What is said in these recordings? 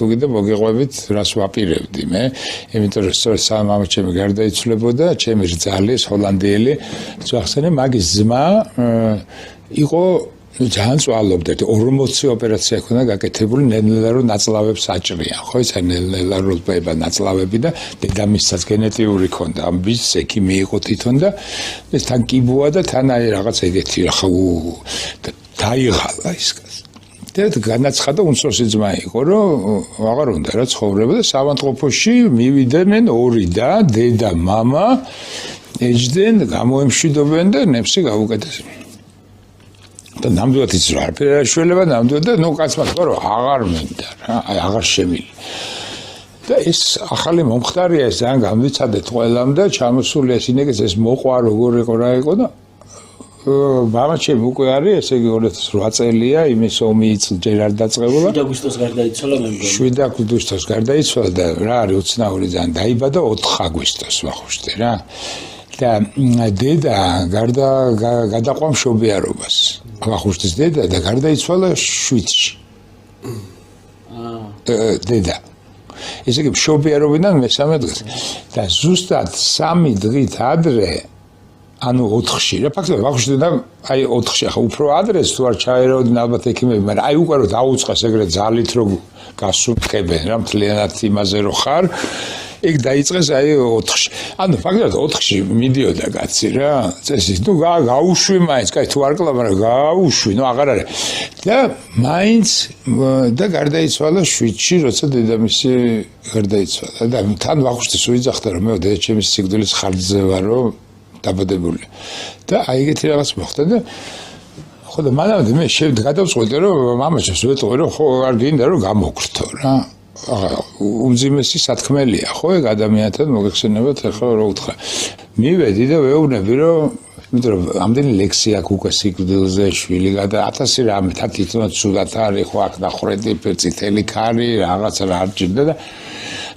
თუ კიდე მოგიყვებით რას ვაპირებდი მე იმიტომ რომ სწორედ სამამო ჩემი გარდაიცვლებოდა ჩემი რძალის ჰოლანდიელი ძახსენე მაგის ძმა იყო ძალიან წვალობდა 40 ოპერაცია ქონდა გაკეთებული ნელ-ნელა რომ ნაწლავებს აჭრიან ხო ისა ნელ-ნელა რომ ბება ნაწლავები და დედამისსაც გენეტიური ქონდა ამ ბიჭს ექიმი იყო თვითონ და ეს თან კიბოა და თან აი რაღაც ეგეთი ხა დაიღალა ის და განაცხადა უმცროსი ძმა იყო რომ აღარ უნდა რა ცხოვრება და სამანტყოფოში მივიდნენ ორი და დედა მამა ეჯდნენ გამოემშვიდობენ და ნეფსი გაუკეთეს და ნამდვილად ის რა არაფერაშველება ნამდვილად და ნუ კაცმა თქვა რომ აღარ მინდა რა აი აღარ შემილი და ეს ახალი მომხდარია ეს ძალიან გამვიცადეთ ყველამ და ჩამოსული ეს ინეგეს ეს მოყვა როგორ იყო რა იყო და მამაჩემ უკვე არის ესე იგი 2008 წელია იმის ომი ჯერ არ დაწყებულა 7 აგვისტოს გარდაიცვალა მე მგონი 7 აგვისტოს გარდაიცვალა და რა არის უცნაური ძალიან დაიბადა 4 აგვისტოს ვახუშტე რა და დედა გადაყვა მშობიარობას ვახუშტის დედა და გარდაიცვალა შვიდში დედა ესე იგი მშობიარობიდან მესამე დღეს და ზუსტად 3 დღით ადრე ანუ 4-ში რა ფაქტობრივად ვახუშტი და აი 4-ში ახლა უფრო ადრეს თუ არ ჩაერევდნენ ალბათ ექიმები მაგრამ აი უკვე რომ დაუწყეს ეგრეთ ძალით რომ გასუფრთხებენ რა მთლიანად იმაზე რომ ხარ ეგ დაიწყეს აი 4-ში ანუ ფაქტობრივად 4-ში მიდიოდა კაცი რა წესით ნუ გაუშვი მაინც კაი თუ არ კლა მაგრამ გაუშვი ნუ აღარ არის და მაინც და გარდაიცვალა 7-ში როცა დედამისი გარდაიცვალა და თან ვახუშტის უიძახდა რომ მე დედაჩემის სიკვდილის ხარჯზე ვარო დაბადებული და აი ეგეთი რაღაც მოხდა და ხო და მანამდე მე გადავწყვეტე რომ მამაჩემს ვეტყვი რომ ხო არ გინდა რომ გამოგვრთო რა უმძიმესი სათქმელია ხო ეგ ადამიანთან მოგეხსენებათ ახლა რა უთხრა მივედი და ვეუბნები რომ იმიტომ რომ ამდენი ლექსი აქვს უკვე სიკვდილზე შვილი გადა 1000 რამე თვითონაც სულად არის ხო აქ ნახრედი წითელი ქარი რაღაცა რა არ ჭირდა და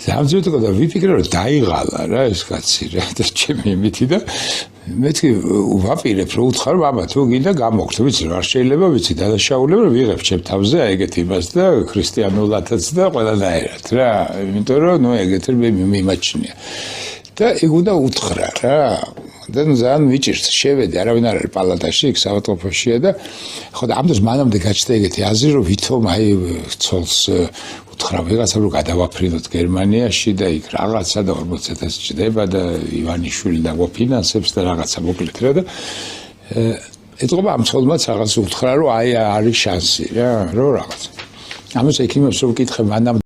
ამბობ და ვიფიქრე რომ დაიღალა რა ეს კაცი რა და ჩემი იმითი და მეთქი ვაპირებ რომ უთხარ ბაბა თუ გინდა გამოგვრთო ვიცი რა შეიძლება ვიცი დადაშაულებ რომ ვიღებ ჩემ თავზე აი ეგეთ იმას და ქრისტიანულადაც და ყველანაირად რა იმიტომ რომ ნუ ეგეთ მე მიმაჩნია და ეგ უნდა უთხრა რა და ძალიან მიჭირს შევედი არავინ არ არის პალატაში იქ საავადმყოფოშია და ხო და ამ დროს მანამდე გაჩნდა ეგეთი აზრი რომ ვითომ აი ცოლს უთხრა ვიღაცა რომ გადავაფრინოთ გერმანიაში და იქ რაღაცა და 40,000 ჭდება და ივანიშვილი და გვაფინანსებს და რაღაცა მოკლედ რა და ეთყობა ამ ცოლმაც რაღაც უთხრა რომ აი არის შანსი რა რომ რაღაც ამას ექიმებს რომ ვკითხე მანამდე